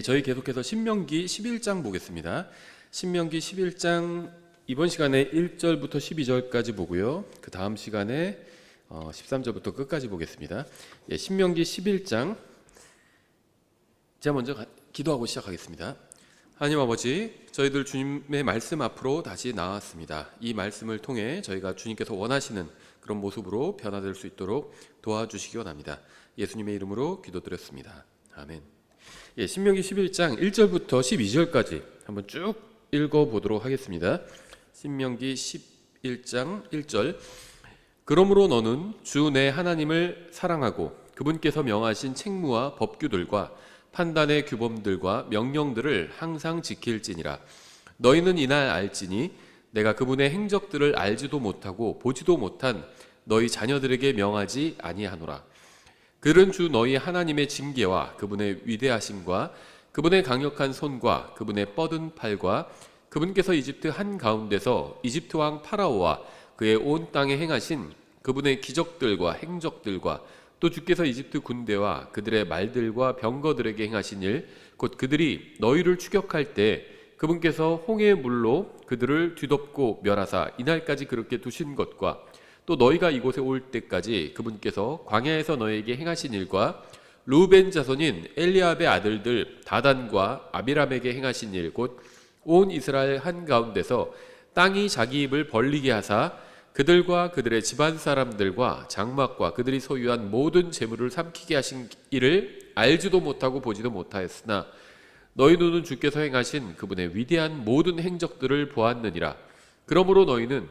저희 계속해서 신명기 11장 보겠습니다. 신명기 11장 이번 시간에 1절부터 12절까지 보고요. 그 다음 시간에 13절부터 끝까지 보겠습니다. 신명기 11장 제가 먼저 기도하고 시작하겠습니다. 하나님 아버지, 저희들 주님의 말씀 앞으로 다시 나왔습니다. 이 말씀을 통해 저희가 주님께서 원하시는 그런 모습으로 변화될 수 있도록 도와주시기 원합니다. 예수님의 이름으로 기도드렸습니다. 아멘. 신명기 11장 1절부터 12절까지 한번 쭉 읽어보도록 하겠습니다. 신명기 11장 1절. 그러므로 너는 주 내 하나님을 사랑하고 그분께서 명하신 책무와 법규들과 판단의 규범들과 명령들을 항상 지킬지니라. 너희는 이날 알지니 내가 그분의 행적들을 알지도 못하고 보지도 못한 너희 자녀들에게 명하지 아니하노라. 그들은 주 너희 하나님의 징계와 그분의 위대하심과 그분의 강력한 손과 그분의 뻗은 팔과 그분께서 이집트 한가운데서 이집트 왕 파라오와 그의 온 땅에 행하신 그분의 기적들과 행적들과 또 주께서 이집트 군대와 그들의 말들과 병거들에게 행하신 일, 곧 그들이 너희를 추격할 때 그분께서 홍해의 물로 그들을 뒤덮고 멸하사 이날까지 그렇게 두신 것과 또 너희가 이곳에 올 때까지 그분께서 광야에서 너희에게 행하신 일과 루벤 자손인 엘리압의 아들들 다단과 아비람에게 행하신 일, 곧 온 이스라엘 한가운데서 땅이 자기 입을 벌리게 하사 그들과 그들의 집안 사람들과 장막과 그들이 소유한 모든 재물을 삼키게 하신 일을 알지도 못하고 보지도 못하였으나 너희 눈은 주께서 행하신 그분의 위대한 모든 행적들을 보았느니라. 그러므로 너희는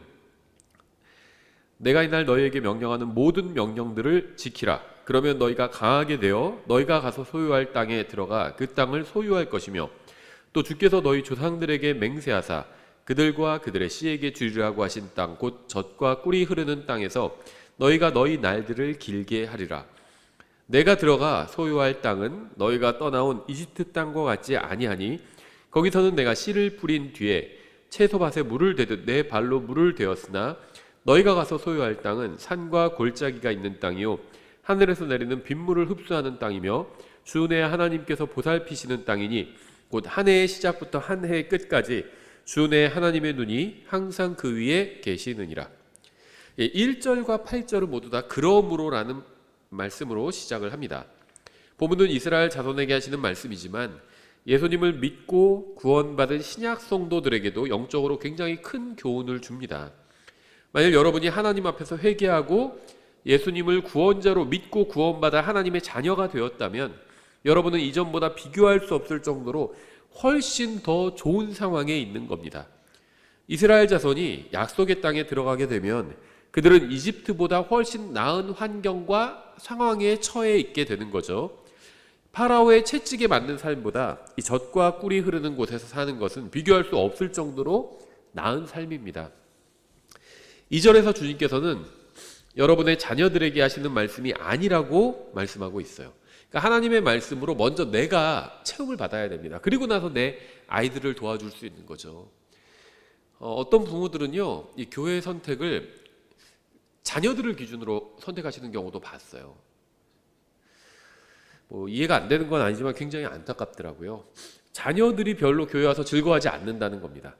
내가 이날 너희에게 명령하는 모든 명령들을 지키라. 그러면 너희가 강하게 되어 너희가 가서 소유할 땅에 들어가 그 땅을 소유할 것이며 또 주께서 너희 조상들에게 맹세하사 그들과 그들의 씨에게 주리라고 하신 땅, 곧 젖과 꿀이 흐르는 땅에서 너희가 너희 날들을 길게 하리라. 내가 들어가 소유할 땅은 너희가 떠나온 이집트 땅과 같지 아니하니 거기서는 내가 씨를 뿌린 뒤에 채소밭에 물을 대듯 내 발로 물을 대었으나 너희가 가서 소유할 땅은 산과 골짜기가 있는 땅이요 하늘에서 내리는 빗물을 흡수하는 땅이며 주 내 하나님께서 보살피시는 땅이니 곧 한 해의 시작부터 한 해의 끝까지 주 내 하나님의 눈이 항상 그 위에 계시느니라. 1절과 8절은 모두 다 그러므로라는 말씀으로 시작을 합니다. 본문은 이스라엘 자손에게 하시는 말씀이지만 예수님을 믿고 구원받은 신약 성도들에게도 영적으로 굉장히 큰 교훈을 줍니다. 만일 여러분이 하나님 앞에서 회개하고 예수님을 구원자로 믿고 구원받아 하나님의 자녀가 되었다면 여러분은 이전보다 비교할 수 없을 정도로 훨씬 더 좋은 상황에 있는 겁니다. 이스라엘 자손이 약속의 땅에 들어가게 되면 그들은 이집트보다 훨씬 나은 환경과 상황에 처해 있게 되는 거죠. 파라오의 채찍에 맞는 삶보다 이 젖과 꿀이 흐르는 곳에서 사는 것은 비교할 수 없을 정도로 나은 삶입니다. 2절에서 주님께서는 여러분의 자녀들에게 하시는 말씀이 아니라고 말씀하고 있어요. 그러니까 하나님의 말씀으로 먼저 내가 체험을 받아야 됩니다. 그리고 나서 내 아이들을 도와줄 수 있는 거죠. 어떤 부모들은요, 이 교회 선택을 자녀들을 기준으로 선택하시는 경우도 봤어요. 이해가 안 되는 건 아니지만 굉장히 안타깝더라고요. 자녀들이 별로 교회 와서 즐거워하지 않는다는 겁니다.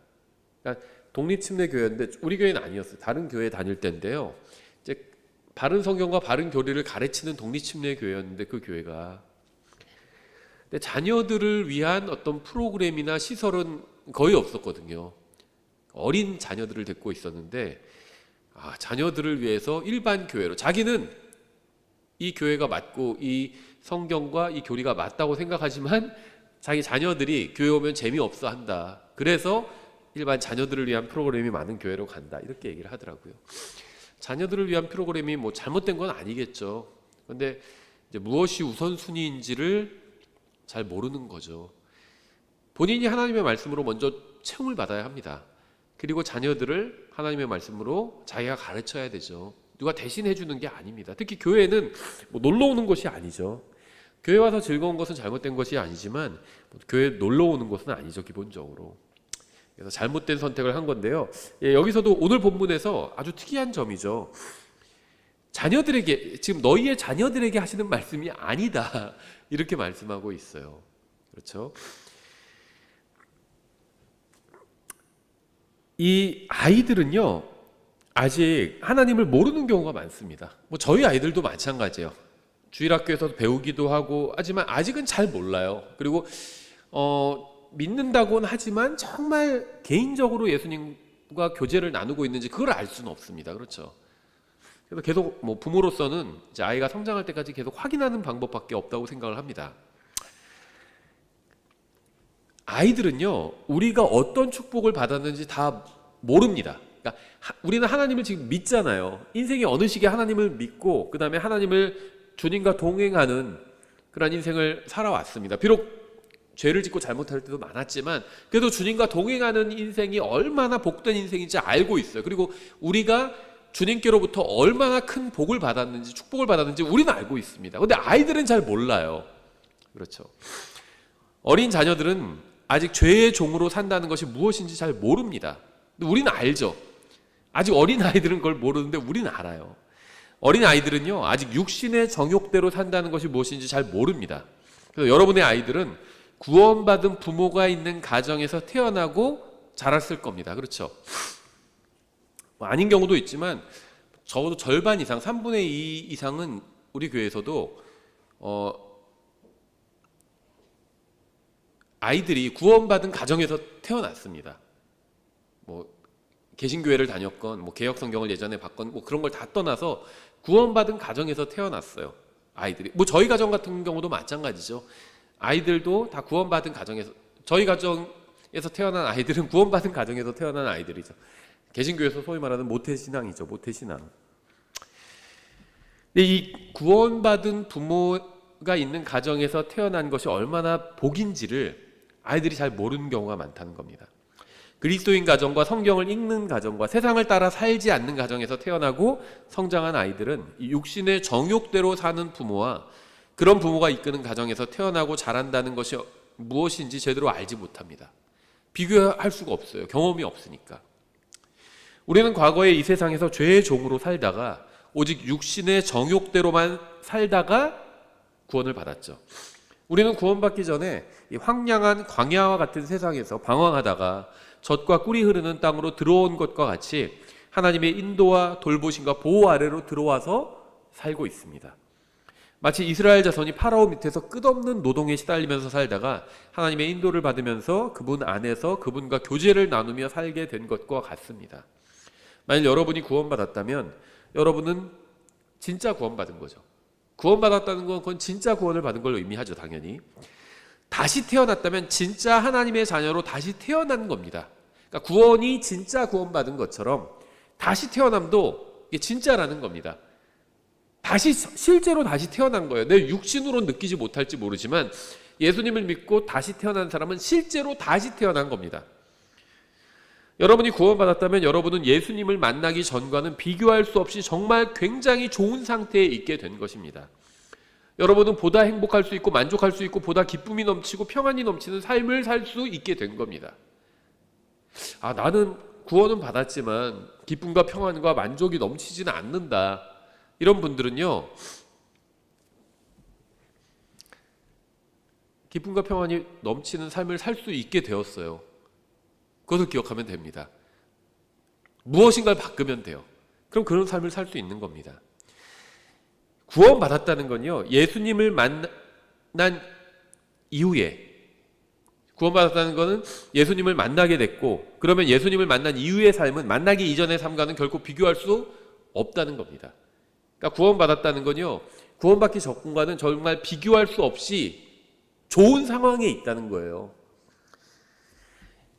그러니까 독립침례 교회인데 우리 교회는 아니었어요. 다른 교회 다닐 때인데요. 이제 바른 성경과 바른 교리를 가르치는 독립침례 교회였는데 그 교회가 근데 자녀들을 위한 어떤 프로그램이나 시설은 거의 없었거든요. 어린 자녀들을 데리고 있었는데 자녀들을 위해서 일반 교회로 자기는 이 교회가 맞고 이 성경과 이 교리가 맞다고 생각하지만 자기 자녀들이 교회 오면 재미없어 한다. 그래서 일반 자녀들을 위한 프로그램이 많은 교회로 간다. 이렇게 얘기를 하더라고요. 자녀들을 위한 프로그램이 잘못된 건 아니겠죠. 그런데 이제 무엇이 우선순위인지를 잘 모르는 거죠. 본인이 하나님의 말씀으로 먼저 체험을 받아야 합니다. 그리고 자녀들을 하나님의 말씀으로 자기가 가르쳐야 되죠. 누가 대신 해주는 게 아닙니다. 특히 교회는 놀러 오는 곳이 아니죠. 교회 와서 즐거운 것은 잘못된 것이 아니지만 교회 놀러 오는 것은 아니죠, 기본적으로. 그래서 잘못된 선택을 한 건데요. 여기서도 오늘 본문에서 아주 특이한 점이죠. 자녀들에게, 지금 너희의 자녀들에게 하시는 말씀이 아니다, 이렇게 말씀하고 있어요. 그렇죠? 이 아이들은요, 아직 하나님을 모르는 경우가 많습니다. 뭐 저희 아이들도 마찬가지예요. 주일학교에서 배우기도 하고 하지만 아직은 잘 몰라요. 그리고 믿는다고는 하지만 정말 개인적으로 예수님과 교제를 나누고 있는지 그걸 알 수는 없습니다. 그렇죠? 그래서 계속 뭐 부모로서는 이제 아이가 성장할 때까지 계속 확인하는 방법밖에 없다고 생각을 합니다. 아이들은요, 우리가 어떤 축복을 받았는지 다 모릅니다. 그러니까 우리는 하나님을 지금 믿잖아요. 인생의 어느 시기에 하나님을 믿고 그 다음에 하나님을 주님과 동행하는 그런 인생을 살아왔습니다. 비록 죄를 짓고 잘못할 때도 많았지만 그래도 주님과 동행하는 인생이 얼마나 복된 인생인지 알고 있어요. 그리고 우리가 주님께로부터 얼마나 큰 복을 받았는지, 축복을 받았는지 우리는 알고 있습니다. 근데 아이들은 잘 몰라요. 그렇죠. 어린 자녀들은 아직 죄의 종으로 산다는 것이 무엇인지 잘 모릅니다. 근데 우리는 알죠. 아직 어린 아이들은 그걸 모르는데 우리는 알아요. 어린 아이들은요, 아직 육신의 정욕대로 산다는 것이 무엇인지 잘 모릅니다. 그래서 여러분의 아이들은 구원받은 부모가 있는 가정에서 태어나고 자랐을 겁니다. 그렇죠? 뭐 아닌 경우도 있지만 적어도 절반 이상, 3분의 2 이상은 우리 교회에서도 아이들이 구원받은 가정에서 태어났습니다. 뭐 개신교회를 다녔건 뭐 개혁성경을 예전에 봤건 뭐 그런 걸 다 떠나서 구원받은 가정에서 태어났어요. 아이들이. 뭐 저희 가정 같은 경우도 마찬가지죠. 아이들도 다 구원받은 가정에서, 저희 가정에서 태어난 아이들은 구원받은 가정에서 태어난 아이들이죠. 개신교에서 소위 말하는 모태신앙이죠. 모태신앙. 근데 이 구원받은 부모가 있는 가정에서 태어난 것이 얼마나 복인지를 아이들이 잘 모르는 경우가 많다는 겁니다. 그리스도인 가정과 성경을 읽는 가정과 세상을 따라 살지 않는 가정에서 태어나고 성장한 아이들은 육신의 정욕대로 사는 부모와 그런 부모가 이끄는 가정에서 태어나고 자란다는 것이 무엇인지 제대로 알지 못합니다. 비교할 수가 없어요. 경험이 없으니까. 우리는 과거에 이 세상에서 죄의 종으로 살다가 오직 육신의 정욕대로만 살다가 구원을 받았죠. 우리는 구원받기 전에 이 황량한 광야와 같은 세상에서 방황하다가 젖과 꿀이 흐르는 땅으로 들어온 것과 같이 하나님의 인도와 돌보심과 보호 아래로 들어와서 살고 있습니다. 마치 이스라엘 자손이 파라오 밑에서 끝없는 노동에 시달리면서 살다가 하나님의 인도를 받으면서 그분 안에서 그분과 교제를 나누며 살게 된 것과 같습니다. 만일 여러분이 구원받았다면 여러분은 진짜 구원받은 거죠. 구원받았다는 건 그건 진짜 구원을 받은 걸 의미하죠. 당연히. 다시 태어났다면 진짜 하나님의 자녀로 다시 태어난 겁니다. 그러니까 구원이 진짜 구원받은 것처럼 다시 태어남도 이게 진짜라는 겁니다. 실제로 다시 태어난 거예요. 내 육신으로 느끼지 못할지 모르지만 예수님을 믿고 다시 태어난 사람은 실제로 다시 태어난 겁니다. 여러분이 구원받았다면 여러분은 예수님을 만나기 전과는 비교할 수 없이 정말 굉장히 좋은 상태에 있게 된 것입니다. 여러분은 보다 행복할 수 있고 만족할 수 있고 보다 기쁨이 넘치고 평안이 넘치는 삶을 살 수 있게 된 겁니다. 나는 구원은 받았지만 기쁨과 평안과 만족이 넘치지는 않는다. 이런 분들은요, 기쁨과 평안이 넘치는 삶을 살 수 있게 되었어요. 그것을 기억하면 됩니다. 무엇인가를 바꾸면 돼요. 그럼 그런 삶을 살 수 있는 겁니다. 구원받았다는 건요, 예수님을 만난 이후에, 구원받았다는 것은 예수님을 만나게 됐고, 그러면 예수님을 만난 이후의 삶은 만나기 이전의 삶과는 결코 비교할 수 없다는 겁니다. 그러니까 구원받았다는 건요, 구원받기 전과는 정말 비교할 수 없이 좋은 상황에 있다는 거예요.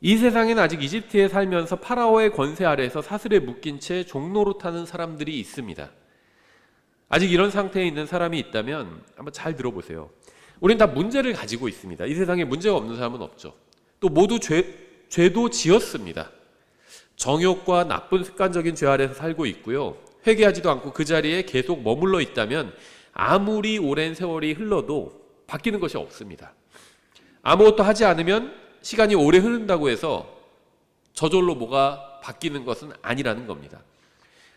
이 세상에는 아직 이집트에 살면서 파라오의 권세 아래에서 사슬에 묶인 채 종노릇하는 사람들이 있습니다. 아직 이런 상태에 있는 사람이 있다면 한번 잘 들어보세요. 우리는 다 문제를 가지고 있습니다. 이 세상에 문제가 없는 사람은 없죠. 또 모두 죄도 지었습니다. 정욕과 나쁜 습관적인 죄 아래에서 살고 있고요. 회개하지도 않고 그 자리에 계속 머물러 있다면 아무리 오랜 세월이 흘러도 바뀌는 것이 없습니다. 아무것도 하지 않으면 시간이 오래 흐른다고 해서 저절로 뭐가 바뀌는 것은 아니라는 겁니다.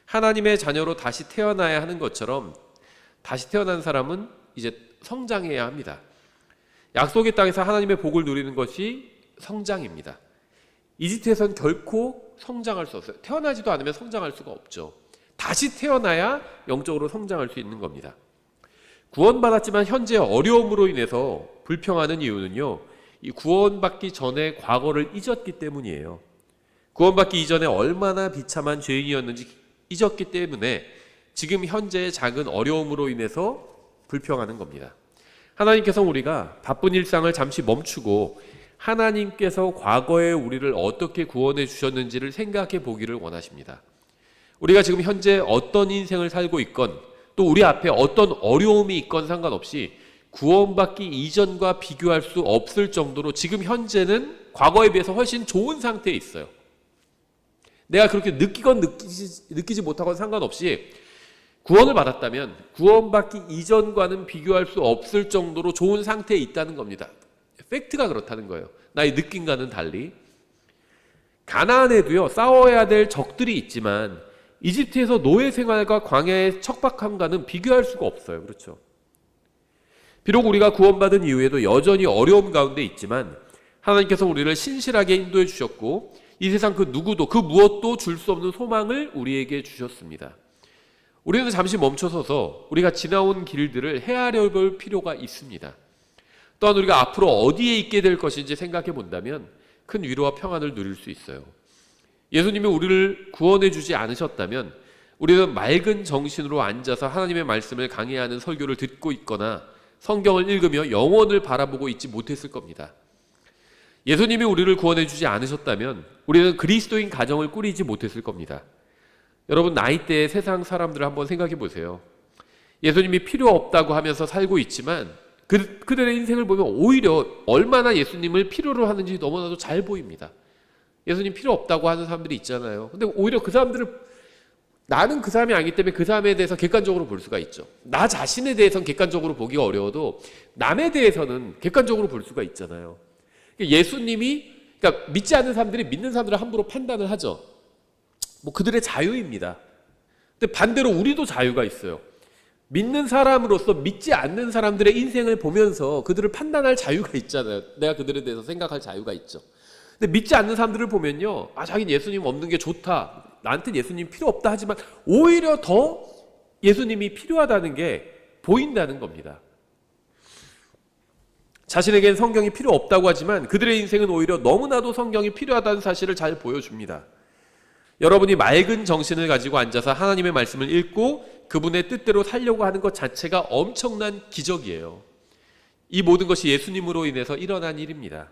하나님의 자녀로 다시 태어나야 하는 것처럼 다시 태어난 사람은 이제 성장해야 합니다. 약속의 땅에서 하나님의 복을 누리는 것이 성장입니다. 이집트에서는 결코 성장할 수 없어요. 태어나지도 않으면 성장할 수가 없죠. 다시 태어나야 영적으로 성장할 수 있는 겁니다. 구원받았지만 현재 어려움으로 인해서 불평하는 이유는요, 이 구원받기 전에 과거를 잊었기 때문이에요. 구원받기 이전에 얼마나 비참한 죄인이었는지 잊었기 때문에 지금 현재의 작은 어려움으로 인해서 불평하는 겁니다. 하나님께서 우리가 바쁜 일상을 잠시 멈추고 하나님께서 과거에 우리를 어떻게 구원해 주셨는지를 생각해 보기를 원하십니다. 우리가 지금 현재 어떤 인생을 살고 있건 또 우리 앞에 어떤 어려움이 있건 상관없이 구원받기 이전과 비교할 수 없을 정도로 지금 현재는 과거에 비해서 훨씬 좋은 상태에 있어요. 내가 그렇게 느끼건 느끼지 못하건 상관없이 구원을 받았다면 구원받기 이전과는 비교할 수 없을 정도로 좋은 상태에 있다는 겁니다. 팩트가 그렇다는 거예요. 나의 느낌과는 달리. 가나안에도요, 싸워야 될 적들이 있지만 이집트에서 노예 생활과 광야의 척박함과는 비교할 수가 없어요. 그렇죠? 비록 우리가 구원받은 이후에도 여전히 어려움 가운데 있지만 하나님께서 우리를 신실하게 인도해 주셨고 이 세상 그 누구도 그 무엇도 줄 수 없는 소망을 우리에게 주셨습니다. 우리는 잠시 멈춰서서 우리가 지나온 길들을 헤아려 볼 필요가 있습니다. 또한 우리가 앞으로 어디에 있게 될 것인지 생각해 본다면 큰 위로와 평안을 누릴 수 있어요. 예수님이 우리를 구원해 주지 않으셨다면 우리는 맑은 정신으로 앉아서 하나님의 말씀을 강해하는 설교를 듣고 있거나 성경을 읽으며 영원을 바라보고 있지 못했을 겁니다. 예수님이 우리를 구원해 주지 않으셨다면 우리는 그리스도인 가정을 꾸리지 못했을 겁니다. 여러분, 나이대의 세상 사람들을 한번 생각해 보세요. 예수님이 필요 없다고 하면서 살고 있지만 그들의 인생을 보면 오히려 얼마나 예수님을 필요로 하는지 너무나도 잘 보입니다. 예수님 필요 없다고 하는 사람들이 있잖아요. 근데 오히려 그 사람들을, 나는 그 사람이 아니기 때문에 그 사람에 대해서 객관적으로 볼 수가 있죠. 나 자신에 대해서는 객관적으로 보기가 어려워도 남에 대해서는 객관적으로 볼 수가 있잖아요. 예수님이, 그러니까 믿지 않는 사람들이 믿는 사람들을 함부로 판단을 하죠. 뭐 그들의 자유입니다. 근데 반대로 우리도 자유가 있어요. 믿는 사람으로서 믿지 않는 사람들의 인생을 보면서 그들을 판단할 자유가 있잖아요. 내가 그들에 대해서 생각할 자유가 있죠. 근데 믿지 않는 사람들을 보면요, 자기는 예수님 없는 게 좋다, 나한테는 예수님 필요 없다 하지만 오히려 더 예수님이 필요하다는 게 보인다는 겁니다. 자신에겐 성경이 필요 없다고 하지만 그들의 인생은 오히려 너무나도 성경이 필요하다는 사실을 잘 보여줍니다. 여러분이 맑은 정신을 가지고 앉아서 하나님의 말씀을 읽고 그분의 뜻대로 살려고 하는 것 자체가 엄청난 기적이에요. 이 모든 것이 예수님으로 인해서 일어난 일입니다.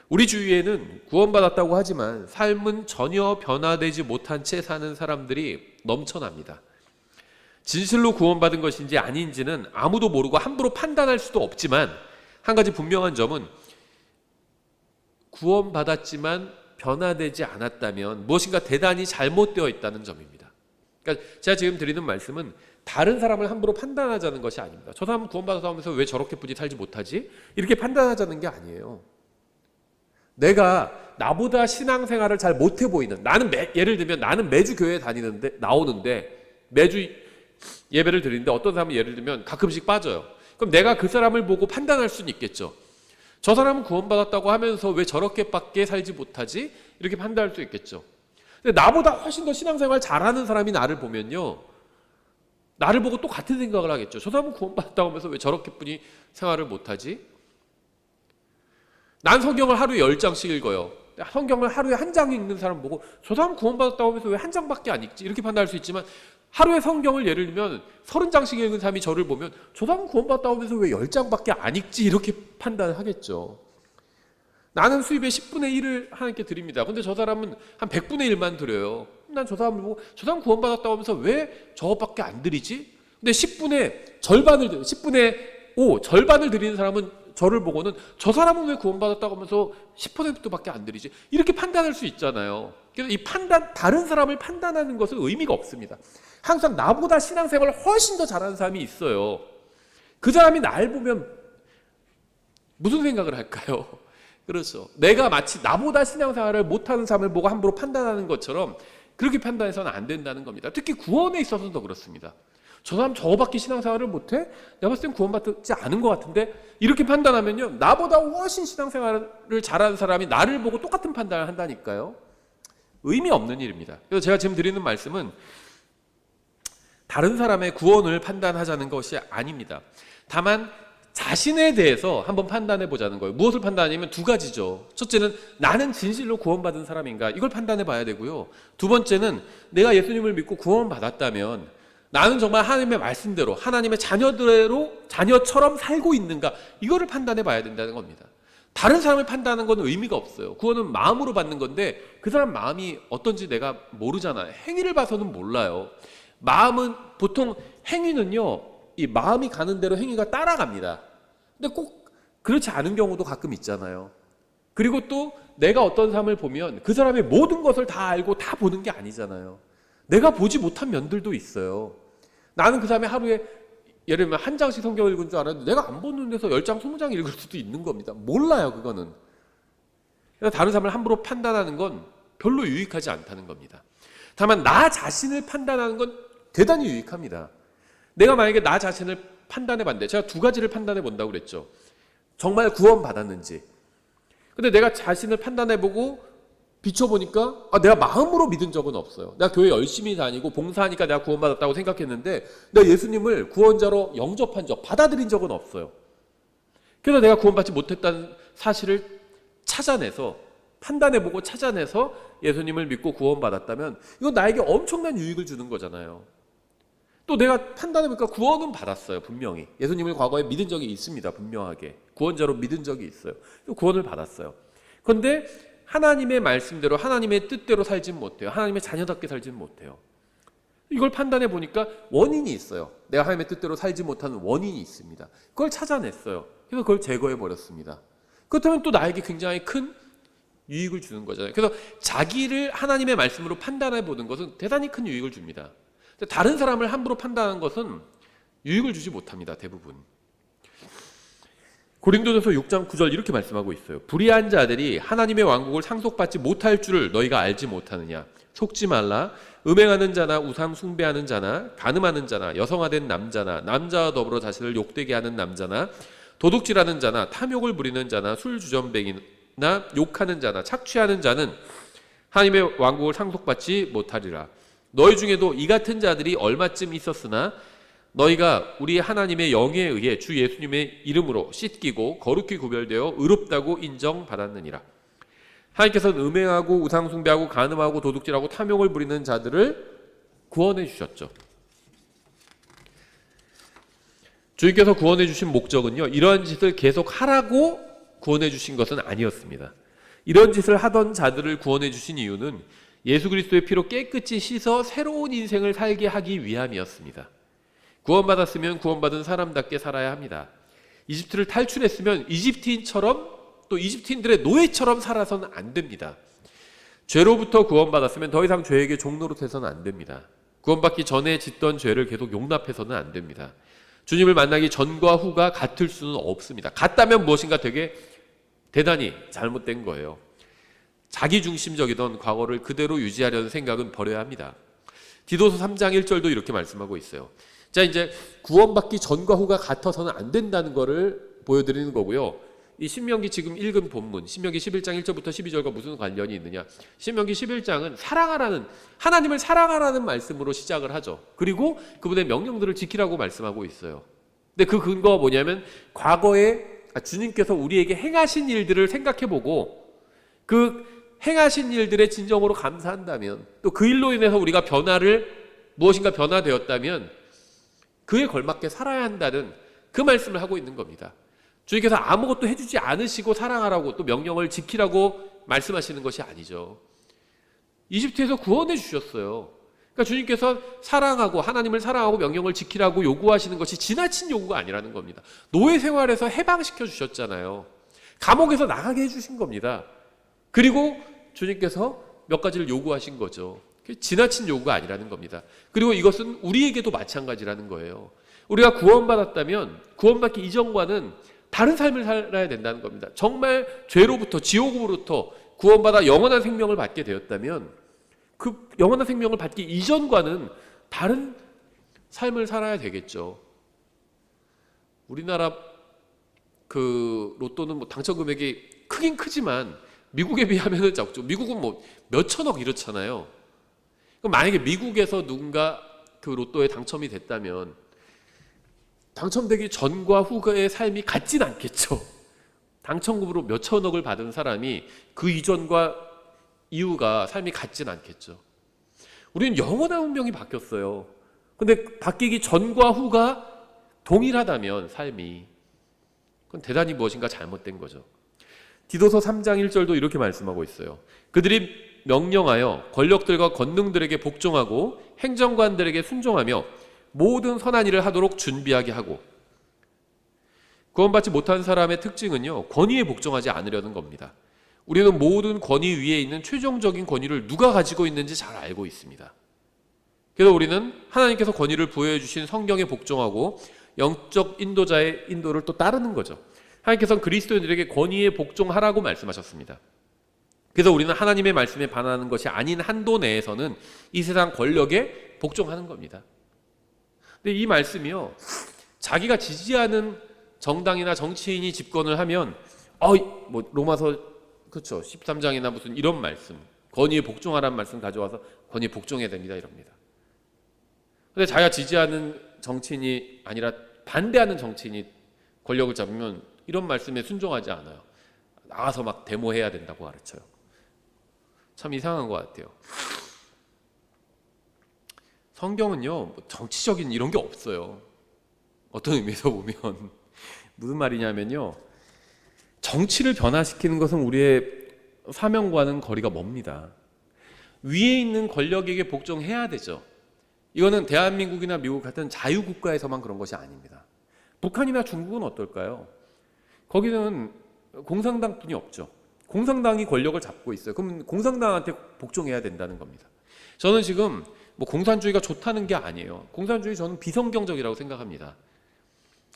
우리 주위에는 구원받았다고 하지만 삶은 전혀 변화되지 못한 채 사는 사람들이 넘쳐납니다. 진실로 구원받은 것인지 아닌지는 아무도 모르고 함부로 판단할 수도 없지만 한 가지 분명한 점은 구원받았지만 변화되지 않았다면 무엇인가 대단히 잘못되어 있다는 점입니다. 그러니까 제가 지금 드리는 말씀은 다른 사람을 함부로 판단하자는 것이 아닙니다. 저 사람은 구원받아서 하면서 왜 저렇게 뿐이 살지 못하지? 이렇게 판단하자는 게 아니에요. 내가 나보다 신앙생활을 잘 못해 보이는, 나는 예를 들면 나는 매주 교회에 나오는데 매주 예배를 드리는데 어떤 사람은 예를 들면 가끔씩 빠져요. 그럼 내가 그 사람을 보고 판단할 수는 있겠죠. 저 사람은 구원받았다고 하면서 왜 저렇게밖에 살지 못하지? 이렇게 판단할 수 있겠죠. 근데 나보다 훨씬 더 신앙생활 잘하는 사람이 나를 보면요, 나를 보고 또 같은 생각을 하겠죠. 저 사람은 구원받았다고 하면서 왜 저렇게뿐이 생활을 못하지? 난 성경을 하루에 10장씩 읽어요. 성경을 하루에 한 장 읽는 사람 보고 저 사람은 구원받았다고 하면서 왜 한 장밖에 안 읽지? 이렇게 판단할 수 있지만 하루에 성경을 예를 들면 30장씩 읽은 사람이 저를 보면 저 사람은 구원받았다고 하면서 왜 10장밖에 안 읽지? 이렇게 판단을 하겠죠. 나는 수입의 10분의 1을 하나님께 드립니다. 근데 저 사람은 한 100분의 1만 드려요. 난 저 사람을 보고 저 사람 구원받았다고 하면서 왜 저것밖에 안 드리지? 근데 10분의 절반을 드리는 사람은 저를 보고는 저 사람은 왜 구원받았다고 하면서 10%밖에 안 드리지? 이렇게 판단할 수 있잖아요. 그래서 이 다른 사람을 판단하는 것은 의미가 없습니다. 항상 나보다 신앙생활을 훨씬 더 잘하는 사람이 있어요. 그 사람이 날 보면 무슨 생각을 할까요? 그렇죠. 내가 마치 나보다 신앙생활을 못하는 사람을 보고 함부로 판단하는 것처럼 그렇게 판단해서는 안 된다는 겁니다. 특히 구원에 있어서는 더 그렇습니다. 저 사람 저거밖에 신앙생활을 못해? 내가 봤을 땐 구원받지 않은 것 같은데? 이렇게 판단하면요, 나보다 훨씬 신앙생활을 잘하는 사람이 나를 보고 똑같은 판단을 한다니까요. 의미 없는 일입니다. 그래서 제가 지금 드리는 말씀은 다른 사람의 구원을 판단하자는 것이 아닙니다. 다만 자신에 대해서 한번 판단해 보자는 거예요. 무엇을 판단하냐면 두 가지죠. 첫째는 나는 진실로 구원받은 사람인가, 이걸 판단해 봐야 되고요. 두 번째는 내가 예수님을 믿고 구원받았다면 나는 정말 하나님의 말씀대로 하나님의 자녀처럼 살고 있는가, 이거를 판단해 봐야 된다는 겁니다. 다른 사람을 판단하는 건 의미가 없어요. 구원은 마음으로 받는 건데 그 사람 마음이 어떤지 내가 모르잖아요. 행위를 봐서는 몰라요. 마음은 보통, 행위는요, 이 마음이 가는 대로 행위가 따라갑니다. 근데 꼭 그렇지 않은 경우도 가끔 있잖아요. 그리고 또 내가 어떤 사람을 보면 그 사람의 모든 것을 다 알고 다 보는 게 아니잖아요. 내가 보지 못한 면들도 있어요. 나는 그 사람이 하루에 예를 들면 한 장씩 성경을 읽은 줄 알았는데 내가 안 보는 데서 10장, 20장 읽을 수도 있는 겁니다. 몰라요, 그거는. 그래서 다른 사람을 함부로 판단하는 건 별로 유익하지 않다는 겁니다. 다만 나 자신을 판단하는 건 대단히 유익합니다. 내가 만약에 나 자신을 판단해 봤는데, 제가 두 가지를 판단해 본다고 그랬죠. 정말 구원받았는지. 근데 내가 자신을 판단해 보고 비춰보니까 내가 마음으로 믿은 적은 없어요. 내가 교회 열심히 다니고 봉사하니까 내가 구원받았다고 생각했는데 내가 예수님을 구원자로 영접한 적, 받아들인 적은 없어요. 그래서 내가 구원받지 못했다는 사실을 찾아내서, 판단해보고 찾아내서 예수님을 믿고 구원받았다면 이건 나에게 엄청난 유익을 주는 거잖아요. 또 내가 판단해보니까 구원은 받았어요. 분명히 예수님을 과거에 믿은 적이 있습니다. 분명하게 구원자로 믿은 적이 있어요. 구원을 받았어요. 그런데 하나님의 말씀대로 하나님의 뜻대로 살진 못해요. 하나님의 자녀답게 살진 못해요. 이걸 판단해 보니까 원인이 있어요. 내가 하나님의 뜻대로 살지 못하는 원인이 있습니다. 그걸 찾아냈어요. 그래서 그걸 제거해 버렸습니다. 그렇다면 또 나에게 굉장히 큰 유익을 주는 거잖아요. 그래서 자기를 하나님의 말씀으로 판단해 보는 것은 대단히 큰 유익을 줍니다. 다른 사람을 함부로 판단하는 것은 유익을 주지 못합니다. 대부분. 고린도전서 6장 9절 이렇게 말씀하고 있어요. 불의한 자들이 하나님의 왕국을 상속받지 못할 줄을 너희가 알지 못하느냐. 속지 말라. 음행하는 자나 우상 숭배하는 자나 간음하는 자나 여성화된 남자나 남자와 더불어 자신을 욕되게 하는 남자나 도둑질하는 자나 탐욕을 부리는 자나 술주전뱅이나 욕하는 자나 착취하는 자는 하나님의 왕국을 상속받지 못하리라. 너희 중에도 이 같은 자들이 얼마쯤 있었으나 너희가 우리 하나님의 영에 의해 주 예수님의 이름으로 씻기고 거룩히 구별되어 의롭다고 인정받았느니라. 하나님께서는 음행하고 우상숭배하고 간음하고 도둑질하고 탐욕을 부리는 자들을 구원해 주셨죠. 주님께서 구원해 주신 목적은요, 이러한 짓을 계속 하라고 구원해 주신 것은 아니었습니다. 이런 짓을 하던 자들을 구원해 주신 이유는 예수 그리스도의 피로 깨끗이 씻어 새로운 인생을 살게 하기 위함이었습니다. 구원받았으면 구원받은 사람답게 살아야 합니다. 이집트를 탈출했으면 이집트인처럼, 또 이집트인들의 노예처럼 살아서는 안 됩니다. 죄로부터 구원받았으면 더 이상 죄에게 종노릇 해서는 안 됩니다. 구원받기 전에 짓던 죄를 계속 용납해서는 안 됩니다. 주님을 만나기 전과 후가 같을 수는 없습니다. 같다면 무엇인가 되게 대단히 잘못된 거예요. 자기중심적이던 과거를 그대로 유지하려는 생각은 버려야 합니다. 디도서 3장 1절도 이렇게 말씀하고 있어요. 자, 이제 구원받기 전과 후가 같아서는 안 된다는 것을 보여드리는 거고요. 이 신명기 지금 읽은 본문, 신명기 11장 1절부터 12절과 무슨 관련이 있느냐. 신명기 11장은 하나님을 사랑하라는 말씀으로 시작을 하죠. 그리고 그분의 명령들을 지키라고 말씀하고 있어요. 근데 그 근거가 뭐냐면 과거에 주님께서 우리에게 행하신 일들을 생각해보고 그 행하신 일들의 진정으로 감사한다면, 또 그 일로 인해서 우리가 무엇인가 변화되었다면 그에 걸맞게 살아야 한다는 그 말씀을 하고 있는 겁니다. 주님께서 아무것도 해주지 않으시고 사랑하라고 또 명령을 지키라고 말씀하시는 것이 아니죠. 이집트에서 구원해 주셨어요. 그러니까 주님께서 사랑하고 하나님을 사랑하고 명령을 지키라고 요구하시는 것이 지나친 요구가 아니라는 겁니다. 노예 생활에서 해방시켜 주셨잖아요. 감옥에서 나가게 해주신 겁니다. 그리고 주님께서 몇 가지를 요구하신 거죠. 지나친 요구가 아니라는 겁니다. 그리고 이것은 우리에게도 마찬가지라는 거예요. 우리가 구원받았다면 구원받기 이전과는 다른 삶을 살아야 된다는 겁니다. 정말 죄로부터, 지옥으로부터 구원받아 영원한 생명을 받게 되었다면 그 영원한 생명을 받기 이전과는 다른 삶을 살아야 되겠죠. 우리나라 그 로또는 뭐 당첨 금액이 크긴 크지만 미국에 비하면 적죠. 미국은 뭐 몇천억 이렇잖아요. 그럼 만약에 미국에서 누군가 그 로또에 당첨이 됐다면 당첨되기 전과 후의 삶이 같진 않겠죠. 당첨금으로 몇천억을 받은 사람이 그 이전과 이후가 삶이 같진 않겠죠. 우리는 영원한 운명이 바뀌었어요. 근데 바뀌기 전과 후가 동일하다면 삶이, 그건 대단히 무엇인가 잘못된 거죠. 디도서 3장 1절도 이렇게 말씀하고 있어요. 그들이 명령하여 권력들과 권능들에게 복종하고 행정관들에게 순종하며 모든 선한 일을 하도록 준비하게 하고. 구원받지 못한 사람의 특징은요, 권위에 복종하지 않으려는 겁니다. 우리는 모든 권위 위에 있는 최종적인 권위를 누가 가지고 있는지 잘 알고 있습니다. 그래서 우리는 하나님께서 권위를 부여해 주신 성경에 복종하고 영적 인도자의 인도를 또 따르는 거죠. 하나님께서는 그리스도인들에게 권위에 복종하라고 말씀하셨습니다. 그래서 우리는 하나님의 말씀에 반하는 것이 아닌 한도 내에서는 이 세상 권력에 복종하는 겁니다. 근데 이 말씀이요, 자기가 지지하는 정당이나 정치인이 집권을 하면 뭐 로마서 그렇죠 13장이나 무슨 이런 말씀, 권위에 복종하라는 말씀 가져와서 권위에 복종해야 됩니다 이럽니다. 근데 자기가 지지하는 정치인이 아니라 반대하는 정치인이 권력을 잡으면 이런 말씀에 순종하지 않아요. 나가서 막 데모해야 된다고 가르쳐요. 참 이상한 것 같아요. 성경은요, 뭐 정치적인 이런 게 없어요. 어떤 의미에서 보면 무슨 말이냐면요, 정치를 변화시키는 것은 우리의 사명과는 거리가 멉니다. 위에 있는 권력에게 복종해야 되죠. 이거는 대한민국이나 미국 같은 자유국가에서만 그런 것이 아닙니다. 북한이나 중국은 어떨까요? 거기는 공산당뿐이 없죠. 공산당이 권력을 잡고 있어요. 그럼 공산당한테 복종해야 된다는 겁니다. 저는 지금 뭐 공산주의가 좋다는 게 아니에요. 공산주의 저는 비성경적이라고 생각합니다.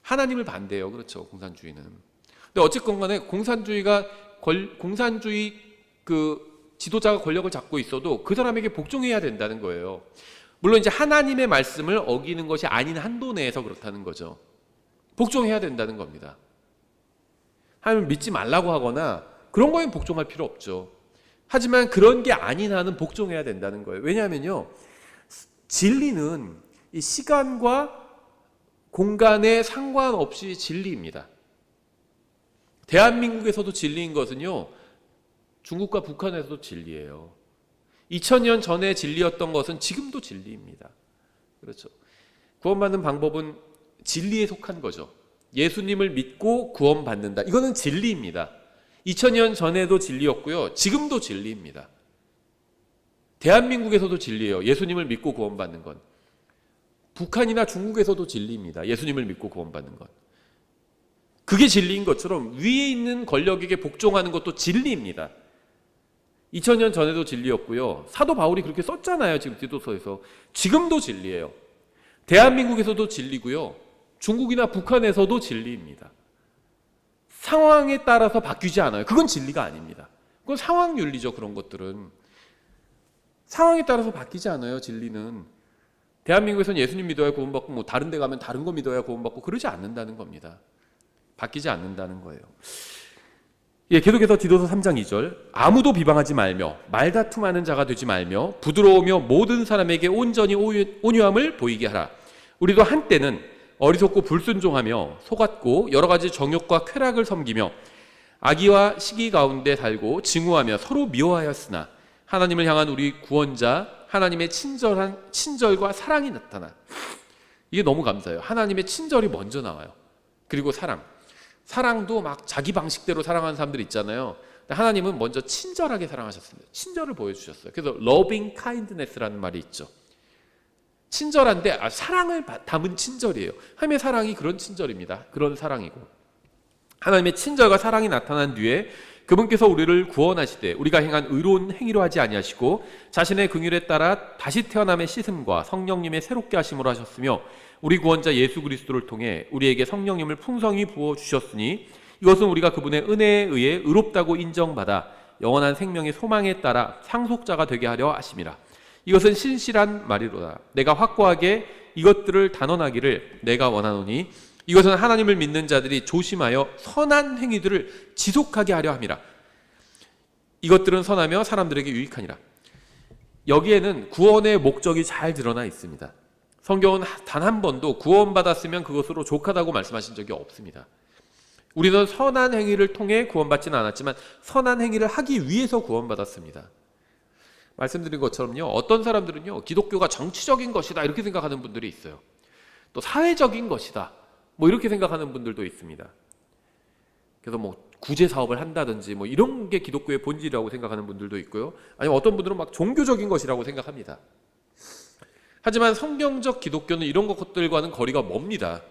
하나님을 반대해요. 그렇죠, 공산주의는. 근데 어쨌건 간에 공산주의 그 지도자가 권력을 잡고 있어도 그 사람에게 복종해야 된다는 거예요. 물론 이제 하나님의 말씀을 어기는 것이 아닌 한도 내에서 그렇다는 거죠. 복종해야 된다는 겁니다. 하나님을 믿지 말라고 하거나 그런 거엔 복종할 필요 없죠. 하지만 그런 게 아닌 한은 복종해야 된다는 거예요. 왜냐하면요, 진리는 이 시간과 공간에 상관없이 진리입니다. 대한민국에서도 진리인 것은요, 중국과 북한에서도 진리예요. 2000년 전에 진리였던 것은 지금도 진리입니다. 그렇죠. 구원받는 방법은 진리에 속한 거죠. 예수님을 믿고 구원받는다. 이거는 진리입니다. 2000년 전에도 진리였고요, 지금도 진리입니다. 대한민국에서도 진리예요. 예수님을 믿고 구원받는 건. 북한이나 중국에서도 진리입니다. 예수님을 믿고 구원받는 것. 그게 진리인 것처럼 위에 있는 권력에게 복종하는 것도 진리입니다. 2000년 전에도 진리였고요. 사도 바울이 그렇게 썼잖아요. 지금 디도서에서. 지금도 진리예요. 대한민국에서도 진리고요. 중국이나 북한에서도 진리입니다. 상황에 따라서 바뀌지 않아요. 그건 진리가 아닙니다. 그건 상황윤리죠. 그런 것들은. 상황에 따라서 바뀌지 않아요. 진리는. 대한민국에서는 예수님 믿어야 구원받고 뭐 다른 데 가면 다른 거 믿어야 구원받고 그러지 않는다는 겁니다. 바뀌지 않는다는 거예요. 예, 계속해서 디도서 3장 2절. 아무도 비방하지 말며 말다툼하는 자가 되지 말며 부드러우며 모든 사람에게 온전히 온유함을 보이게 하라. 우리도 한때는 어리석고 불순종하며 속았고 여러 가지 정욕과 쾌락을 섬기며 악의와 시기 가운데 살고 증오하며 서로 미워하였으나 하나님을 향한 우리 구원자 하나님의 친절과 사랑이 나타나. 이게 너무 감사해요. 하나님의 친절이 먼저 나와요. 그리고 사랑도 막 자기 방식대로 사랑하는 사람들 있잖아요. 근데 하나님은 먼저 친절하게 사랑하셨습니다. 친절을 보여주셨어요. 그래서 loving kindness라는 말이 있죠. 친절한데 사랑을 담은 친절이에요. 하나님의 사랑이 그런 친절입니다. 그런 사랑이고, 하나님의 친절과 사랑이 나타난 뒤에 그분께서 우리를 구원하시되 우리가 행한 의로운 행위로 하지 아니하시고 자신의 긍휼에 따라 다시 태어남의 씻음과 성령님의 새롭게 하심으로 하셨으며 우리 구원자 예수 그리스도를 통해 우리에게 성령님을 풍성히 부어주셨으니 이것은 우리가 그분의 은혜에 의해 의롭다고 인정받아 영원한 생명의 소망에 따라 상속자가 되게 하려 하심이라. 이것은 신실한 말이로다. 내가 확고하게 이것들을 단언하기를 내가 원하노니 이것은 하나님을 믿는 자들이 조심하여 선한 행위들을 지속하게 하려 함이라. 이것들은 선하며 사람들에게 유익하니라. 여기에는 구원의 목적이 잘 드러나 있습니다. 성경은 단 한 번도 구원받았으면 그것으로 족하다고 말씀하신 적이 없습니다. 우리는 선한 행위를 통해 구원받지는 않았지만 선한 행위를 하기 위해서 구원받았습니다. 말씀드린 것처럼요, 어떤 사람들은요, 기독교가 정치적인 것이다 이렇게 생각하는 분들이 있어요. 또 사회적인 것이다 뭐 이렇게 생각하는 분들도 있습니다. 그래서 뭐 구제 사업을 한다든지 뭐 이런 게 기독교의 본질이라고 생각하는 분들도 있고요. 아니면 어떤 분들은 막 종교적인 것이라고 생각합니다. 하지만 성경적 기독교는 이런 것들과는 거리가 멉니다.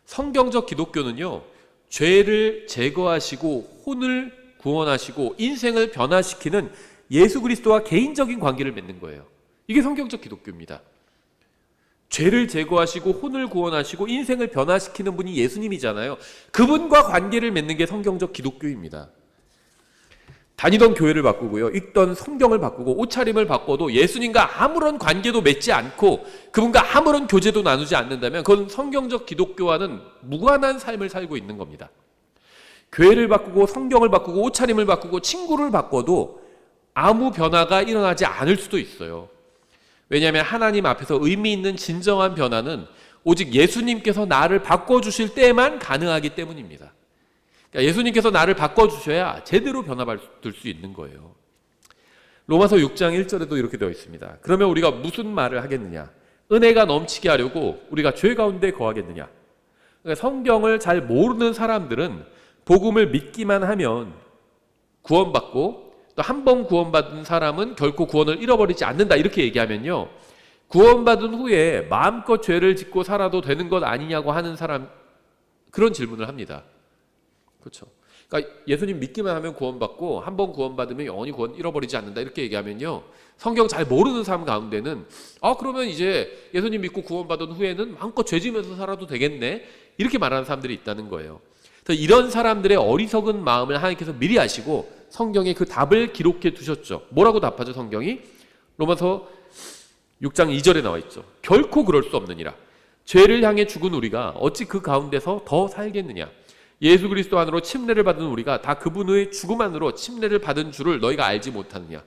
성경적 기독교는요, 죄를 제거하시고 혼을 구원하시고 인생을 변화시키는 예수 그리스도와 개인적인 관계를 맺는 거예요. 이게 성경적 기독교입니다. 죄를 제거하시고 혼을 구원하시고 인생을 변화시키는 분이 예수님이잖아요. 그분과 관계를 맺는 게 성경적 기독교입니다. 다니던 교회를 바꾸고요, 읽던 성경을 바꾸고 옷차림을 바꿔도 예수님과 아무런 관계도 맺지 않고 그분과 아무런 교제도 나누지 않는다면 그건 성경적 기독교와는 무관한 삶을 살고 있는 겁니다. 교회를 바꾸고 성경을 바꾸고 옷차림을 바꾸고 친구를 바꿔도 아무 변화가 일어나지 않을 수도 있어요. 왜냐하면 하나님 앞에서 의미 있는 진정한 변화는 오직 예수님께서 나를 바꿔주실 때만 가능하기 때문입니다. 그러니까 예수님께서 나를 바꿔주셔야 제대로 변화받을 수 있는 거예요. 로마서 6장 1절에도 이렇게 되어 있습니다. 그러면 우리가 무슨 말을 하겠느냐? 은혜가 넘치게 하려고 우리가 죄 가운데 거하겠느냐? 그러니까 성경을 잘 모르는 사람들은 복음을 믿기만 하면 구원받고 또 한 번 구원받은 사람은 결코 구원을 잃어버리지 않는다 이렇게 얘기하면요, 구원받은 후에 마음껏 죄를 짓고 살아도 되는 것 아니냐고 하는 사람, 그런 질문을 합니다. 그렇죠? 그러니까 예수님 믿기만 하면 구원받고 한 번 구원받으면 영원히 구원 잃어버리지 않는다 이렇게 얘기하면요, 성경 잘 모르는 사람 가운데는 그러면 이제 예수님 믿고 구원받은 후에는 마음껏 죄 지면서 살아도 되겠네 이렇게 말하는 사람들이 있다는 거예요. 그래서 이런 사람들의 어리석은 마음을 하나님께서 미리 아시고 성경에 그 답을 기록해 두셨죠. 뭐라고 답하죠 성경이? 로마서 6장 2절에 나와 있죠. 결코 그럴 수 없느니라. 죄를 향해 죽은 우리가 어찌 그 가운데서 더 살겠느냐. 예수 그리스도 안으로 침례를 받은 우리가 다 그분의 죽음 안으로 침례를 받은 줄을 너희가 알지 못하느냐.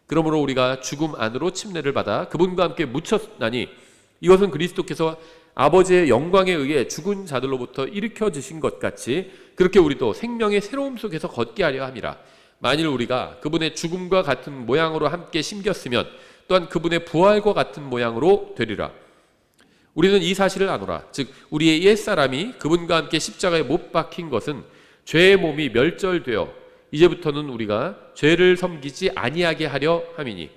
그러므로 우리가 죽음 안으로 침례를 받아 그분과 함께 묻혔나니 이것은 그리스도께서 아버지의 영광에 의해 죽은 자들로부터 일으켜지신 것 같이 그렇게 우리도 생명의 새로움 속에서 걷게 하려 함이라. 만일 우리가 그분의 죽음과 같은 모양으로 함께 심겼으면 또한 그분의 부활과 같은 모양으로 되리라. 우리는 이 사실을 아노라. 즉 우리의 옛사람이 그분과 함께 십자가에 못 박힌 것은 죄의 몸이 멸절되어 이제부터는 우리가 죄를 섬기지 아니하게 하려 함이니,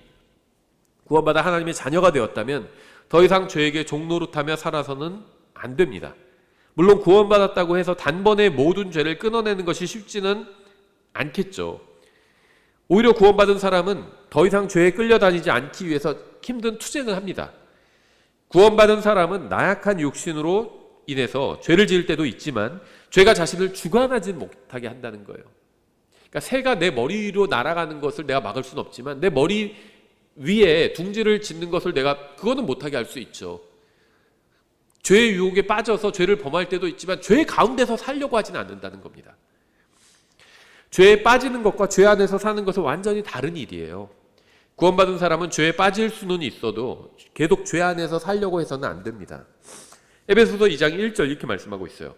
구원받아 하나님의 자녀가 되었다면 더 이상 죄에게 종노릇하며 살아서는 안 됩니다. 물론 구원받았다고 해서 단번에 모든 죄를 끊어내는 것이 쉽지는 않겠죠. 오히려 구원받은 사람은 더 이상 죄에 끌려다니지 않기 위해서 힘든 투쟁을 합니다. 구원받은 사람은 나약한 육신으로 인해서 죄를 지을 때도 있지만 죄가 자신을 주관하지 못하게 한다는 거예요. 그러니까 새가 내 머리 위로 날아가는 것을 내가 막을 수는 없지만 내 머리 위에 둥지를 짓는 것을 내가 그거는 못하게 할 수 있죠. 죄의 유혹에 빠져서 죄를 범할 때도 있지만 죄 가운데서 살려고 하지는 않는다는 겁니다. 죄에 빠지는 것과 죄 안에서 사는 것은 완전히 다른 일이에요. 구원받은 사람은 죄에 빠질 수는 있어도 계속 죄 안에서 살려고 해서는 안 됩니다. 에베소서 2장 1절 이렇게 말씀하고 있어요.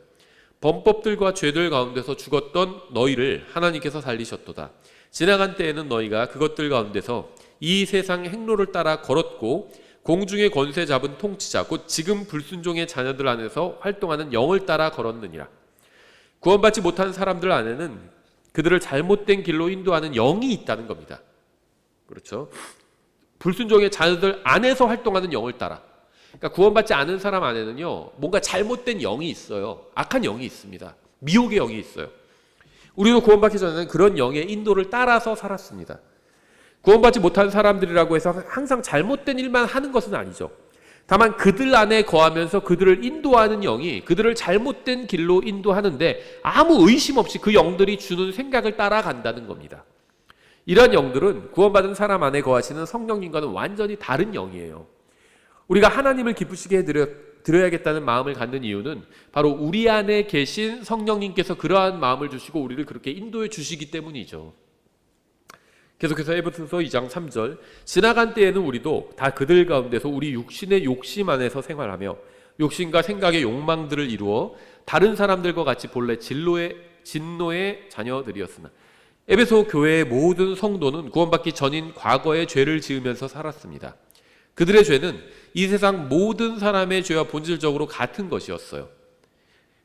범법들과 죄들 가운데서 죽었던 너희를 하나님께서 살리셨도다. 지나간 때에는 너희가 그것들 가운데서 이 세상 행로를 따라 걸었고 공중의 권세 잡은 통치자 곧 지금 불순종의 자녀들 안에서 활동하는 영을 따라 걸었느니라. 구원받지 못한 사람들 안에는 그들을 잘못된 길로 인도하는 영이 있다는 겁니다. 그렇죠? 불순종의 자녀들 안에서 활동하는 영을 따라. 그러니까 구원받지 않은 사람 안에는요, 뭔가 잘못된 영이 있어요. 악한 영이 있습니다. 미혹의 영이 있어요. 우리도 구원받기 전에는 그런 영의 인도를 따라서 살았습니다. 구원받지 못한 사람들이라고 해서 항상 잘못된 일만 하는 것은 아니죠. 다만 그들 안에 거하면서 그들을 인도하는 영이 그들을 잘못된 길로 인도하는데 아무 의심 없이 그 영들이 주는 생각을 따라간다는 겁니다. 이런 영들은 구원받은 사람 안에 거하시는 성령님과는 완전히 다른 영이에요. 우리가 하나님을 기쁘시게 해드려야겠다는 마음을 갖는 이유는 바로 우리 안에 계신 성령님께서 그러한 마음을 주시고 우리를 그렇게 인도해 주시기 때문이죠. 계속해서 에베소서 2장 3절, 지나간 때에는 우리도 다 그들 가운데서 우리 육신의 욕심 안에서 생활하며 욕심과 생각의 욕망들을 이루어 다른 사람들과 같이 본래 진노의 자녀들이었으나. 에베소 교회의 모든 성도는 구원받기 전인 과거의 죄를 지으면서 살았습니다. 그들의 죄는 이 세상 모든 사람의 죄와 본질적으로 같은 것이었어요.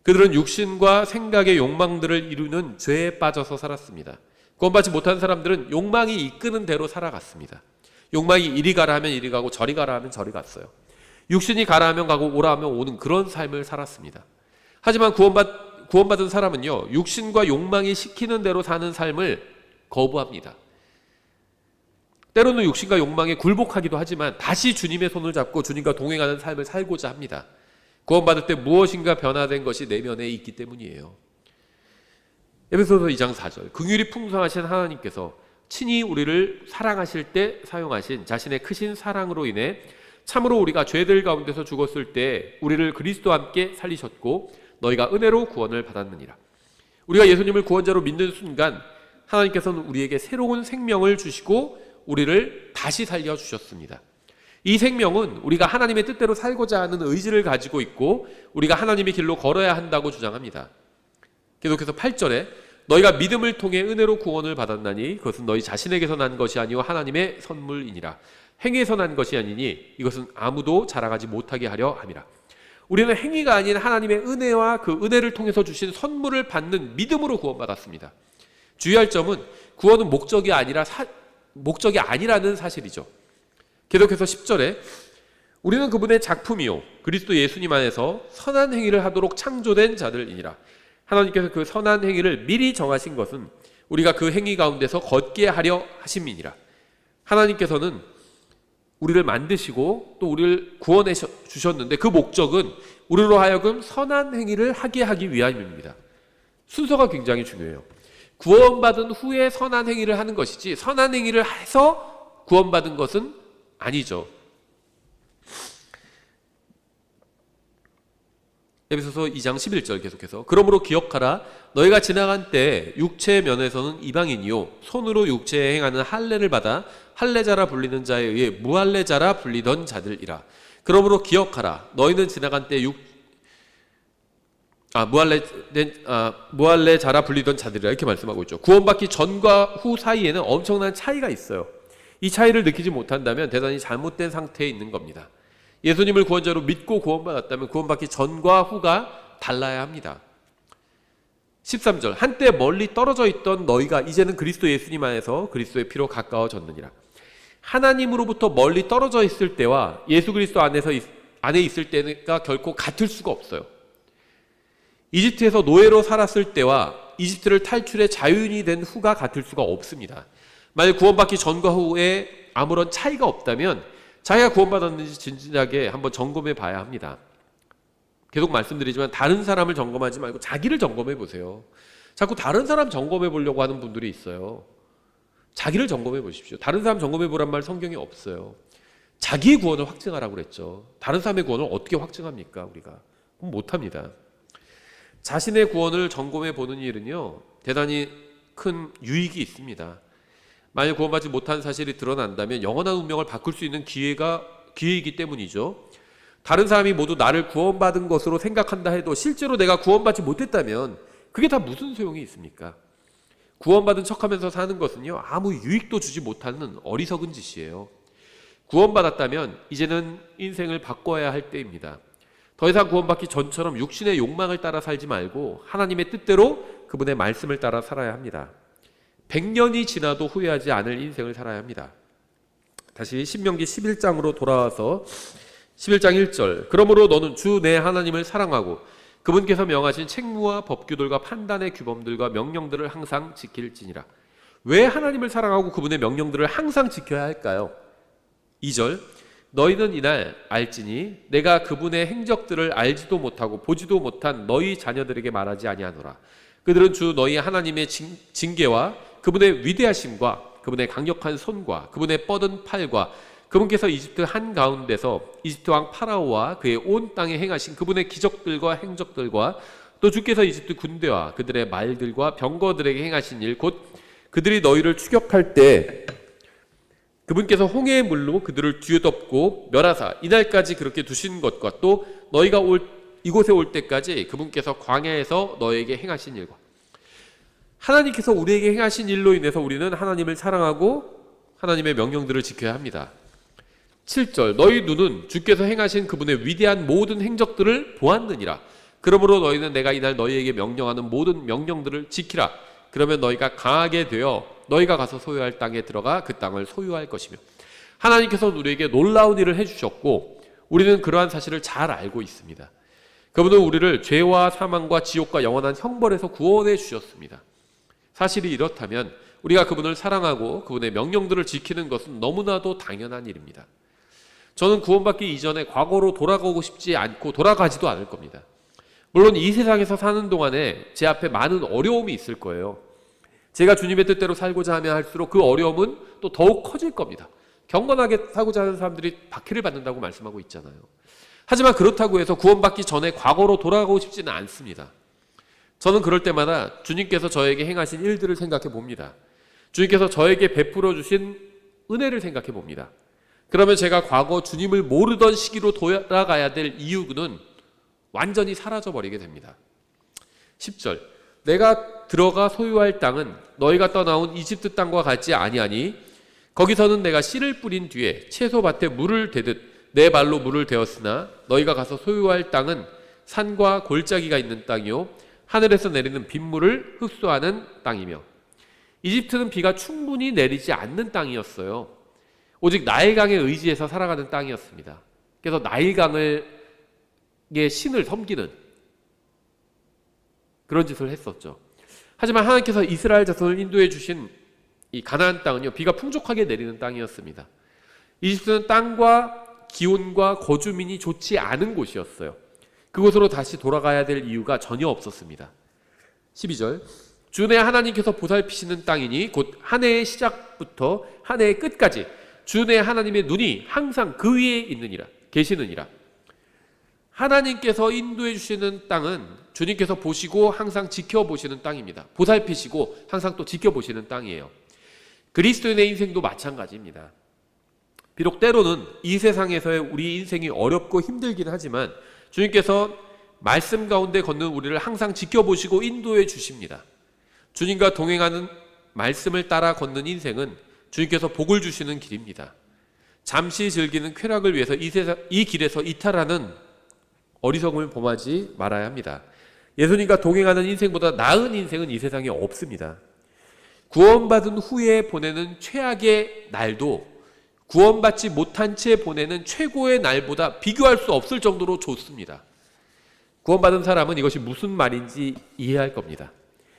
그들은 육신과 생각의 욕망들을 이루는 죄에 빠져서 살았습니다. 구원받지 못한 사람들은 욕망이 이끄는 대로 살아갔습니다. 욕망이 이리 가라 하면 이리 가고 저리 가라 하면 저리 갔어요. 육신이 가라 하면 가고 오라 하면 오는 그런 삶을 살았습니다. 하지만 구원받은 사람은요, 육신과 욕망이 시키는 대로 사는 삶을 거부합니다. 때로는 육신과 욕망에 굴복하기도 하지만 다시 주님의 손을 잡고 주님과 동행하는 삶을 살고자 합니다. 구원받을 때 무엇인가 변화된 것이 내면에 있기 때문이에요. 에베소서 2장 4절, 긍휼이 풍성하신 하나님께서 친히 우리를 사랑하실 때 사용하신 자신의 크신 사랑으로 인해 참으로 우리가 죄들 가운데서 죽었을 때 우리를 그리스도와 함께 살리셨고 너희가 은혜로 구원을 받았느니라. 우리가 예수님을 구원자로 믿는 순간 하나님께서는 우리에게 새로운 생명을 주시고 우리를 다시 살려주셨습니다. 이 생명은 우리가 하나님의 뜻대로 살고자 하는 의지를 가지고 있고 우리가 하나님의 길로 걸어야 한다고 주장합니다. 계속해서 8절에 너희가 믿음을 통해 은혜로 구원을 받았나니 그것은 너희 자신에게서 난 것이 아니오 하나님의 선물이니라. 행위에서 난 것이 아니니 이것은 아무도 자랑하지 못하게 하려 함이라. 우리는 행위가 아닌 하나님의 은혜와 그 은혜를 통해서 주신 선물을 받는 믿음으로 구원받았습니다. 주의할 점은 구원은 목적이 아니라는 사실이죠. 계속해서 10절에 우리는 그분의 작품이요 그리스도 예수님 안에서 선한 행위를 하도록 창조된 자들이니라. 하나님께서 그 선한 행위를 미리 정하신 것은 우리가 그 행위 가운데서 걷게 하려 하심이니라. 하나님께서는 우리를 만드시고 또 우리를 구원해 주셨는데 그 목적은 우리로 하여금 선한 행위를 하게 하기 위함입니다. 순서가 굉장히 중요해요. 구원받은 후에 선한 행위를 하는 것이지 선한 행위를 해서 구원받은 것은 아니죠. 에베소서 2장 11절 계속해서 그러므로 기억하라 너희가 지나간 때 육체의 면에서는 이방인이요 손으로 육체에 행하는 할례를 받아 할례자라 불리는 자에 의해 무할례자라 불리던 자들이라. 그러므로 기억하라 너희는 지나간 때 무할례자라 불리던 자들이라 이렇게 말씀하고 있죠. 구원받기 전과 후 사이에는 엄청난 차이가 있어요. 이 차이를 느끼지 못한다면 대단히 잘못된 상태에 있는 겁니다. 예수님을 구원자로 믿고 구원받았다면 구원받기 전과 후가 달라야 합니다. 13절 한때 멀리 떨어져 있던 너희가 이제는 그리스도 예수님 안에서 그리스도의 피로 가까워졌느니라. 하나님으로부터 멀리 떨어져 있을 때와 예수 그리스도 안에 있을 때가 결코 같을 수가 없어요. 이집트에서 노예로 살았을 때와 이집트를 탈출해 자유인이 된 후가 같을 수가 없습니다. 만약 구원받기 전과 후에 아무런 차이가 없다면 자기가 구원받았는지 진지하게 한번 점검해 봐야 합니다. 계속 말씀드리지만 다른 사람을 점검하지 말고 자기를 점검해 보세요. 자꾸 다른 사람 점검해 보려고 하는 분들이 있어요. 자기를 점검해 보십시오. 다른 사람 점검해 보란 말 성경에 없어요. 자기의 구원을 확증하라고 그랬죠. 다른 사람의 구원을 어떻게 확증합니까? 우리가 못합니다. 자신의 구원을 점검해 보는 일은요 대단히 큰 유익이 있습니다. 만약 구원받지 못한 사실이 드러난다면 영원한 운명을 바꿀 수 있는 기회이기 때문이죠. 다른 사람이 모두 나를 구원받은 것으로 생각한다 해도 실제로 내가 구원받지 못했다면 그게 다 무슨 소용이 있습니까? 구원받은 척하면서 사는 것은요 아무 유익도 주지 못하는 어리석은 짓이에요. 구원받았다면 이제는 인생을 바꿔야 할 때입니다. 더 이상 구원받기 전처럼 육신의 욕망을 따라 살지 말고 하나님의 뜻대로 그분의 말씀을 따라 살아야 합니다. 100년이 지나도 후회하지 않을 인생을 살아야 합니다. 다시 신명기 11장으로 돌아와서 11장 1절 그러므로 너는 주 내 하나님을 사랑하고 그분께서 명하신 책무와 법규들과 판단의 규범들과 명령들을 항상 지킬지니라. 왜 하나님을 사랑하고 그분의 명령들을 항상 지켜야 할까요? 2절 너희는 이날 알지니 내가 그분의 행적들을 알지도 못하고 보지도 못한 너희 자녀들에게 말하지 아니하노라. 그들은 주 너희 하나님의 징계와 그분의 위대하심과 그분의 강력한 손과 그분의 뻗은 팔과 그분께서 이집트 한가운데서 이집트 왕 파라오와 그의 온 땅에 행하신 그분의 기적들과 행적들과 또 주께서 이집트 군대와 그들의 말들과 병거들에게 행하신 일 곧 그들이 너희를 추격할 때 그분께서 홍해의 물로 그들을 뒤덮고 멸하사 이날까지 그렇게 두신 것과 또 너희가 이곳에 올 때까지 그분께서 광야에서 너희에게 행하신 일과 하나님께서 우리에게 행하신 일로 인해서 우리는 하나님을 사랑하고 하나님의 명령들을 지켜야 합니다. 7절 너희 눈은 주께서 행하신 그분의 위대한 모든 행적들을 보았느니라. 그러므로 너희는 내가 이날 너희에게 명령하는 모든 명령들을 지키라. 그러면 너희가 강하게 되어 너희가 가서 소유할 땅에 들어가 그 땅을 소유할 것이며 하나님께서 우리에게 놀라운 일을 해주셨고 우리는 그러한 사실을 잘 알고 있습니다. 그분은 우리를 죄와 사망과 지옥과 영원한 형벌에서 구원해 주셨습니다. 사실이 이렇다면 우리가 그분을 사랑하고 그분의 명령들을 지키는 것은 너무나도 당연한 일입니다. 저는 구원받기 이전에 과거로 돌아가고 싶지 않고 돌아가지도 않을 겁니다. 물론 이 세상에서 사는 동안에 제 앞에 많은 어려움이 있을 거예요. 제가 주님의 뜻대로 살고자 하면 할수록 그 어려움은 또 더욱 커질 겁니다. 경건하게 살고자 하는 사람들이 박해를 받는다고 말씀하고 있잖아요. 하지만 그렇다고 해서 구원받기 전에 과거로 돌아가고 싶지는 않습니다. 저는 그럴 때마다 주님께서 저에게 행하신 일들을 생각해 봅니다. 주님께서 저에게 베풀어 주신 은혜를 생각해 봅니다. 그러면 제가 과거 주님을 모르던 시기로 돌아가야 될 이유는 완전히 사라져 버리게 됩니다. 10절 내가 들어가 소유할 땅은 너희가 떠나온 이집트 땅과 같지 아니하니 거기서는 내가 씨를 뿌린 뒤에 채소밭에 물을 대듯 내 발로 물을 대었으나 너희가 가서 소유할 땅은 산과 골짜기가 있는 땅이요 하늘에서 내리는 빗물을 흡수하는 땅이며 이집트는 비가 충분히 내리지 않는 땅이었어요. 오직 나일강에 의지해서 살아가는 땅이었습니다. 그래서 나일강의 신을 섬기는 그런 짓을 했었죠. 하지만 하나님께서 이스라엘 자손을 인도해 주신 이 가나안 땅은요 비가 풍족하게 내리는 땅이었습니다. 이집트는 땅과 기온과 거주민이 좋지 않은 곳이었어요. 그곳으로 다시 돌아가야 될 이유가 전혀 없었습니다. 12절 주 내 하나님께서 보살피시는 땅이니 곧 한 해의 시작부터 한 해의 끝까지 주 내 하나님의 눈이 항상 그 위에 있느니라 계시느니라. 하나님께서 인도해 주시는 땅은 주님께서 보시고 항상 지켜보시는 땅입니다. 보살피시고 항상 또 지켜보시는 땅이에요. 그리스도인의 인생도 마찬가지입니다. 비록 때로는 이 세상에서의 우리 인생이 어렵고 힘들긴 하지만 주님께서 말씀 가운데 걷는 우리를 항상 지켜보시고 인도해 주십니다. 주님과 동행하는 말씀을 따라 걷는 인생은 주님께서 복을 주시는 길입니다. 잠시 즐기는 쾌락을 위해서 이 길에서 이탈하는 어리석음을 범하지 말아야 합니다. 예수님과 동행하는 인생보다 나은 인생은 이 세상에 없습니다. 구원받은 후에 보내는 최악의 날도 구원받지 못한 채 보내는 최고의 날보다 비교할 수 없을 정도로 좋습니다. 구원받은 사람은 이것이 무슨 말인지 이해할 겁니다.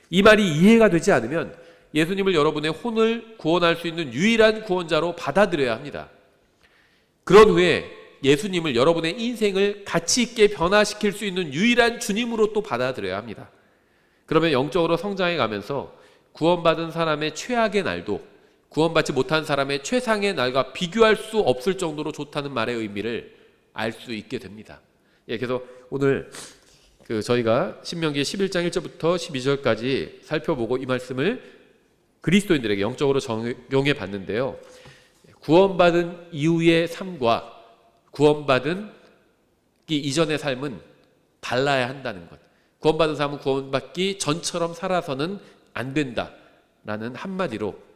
이 말이 이해가 되지 않으면 예수님을 여러분의 혼을 구원할 수 있는 유일한 구원자로 받아들여야 합니다. 그런 후에 예수님을 여러분의 인생을 가치 있게 변화시킬 수 있는 유일한 주님으로 또 받아들여야 합니다. 그러면 영적으로 성장해 가면서 구원받은 사람의 최악의 날도 구원받지 못한 사람의 최상의 날과 비교할 수 없을 정도로 좋다는 말의 의미를 알 수 있게 됩니다. 그래서 오늘 저희가 신명기 11장 1절부터 12절까지 살펴보고 이 말씀을 그리스도인들에게 영적으로 적용해 봤는데요. 구원받은 이후의 삶과 구원받은 이전의 삶은 달라야 한다는 것. 구원받은 사람은 구원받기 전처럼 살아서는 안 된다라는 한마디로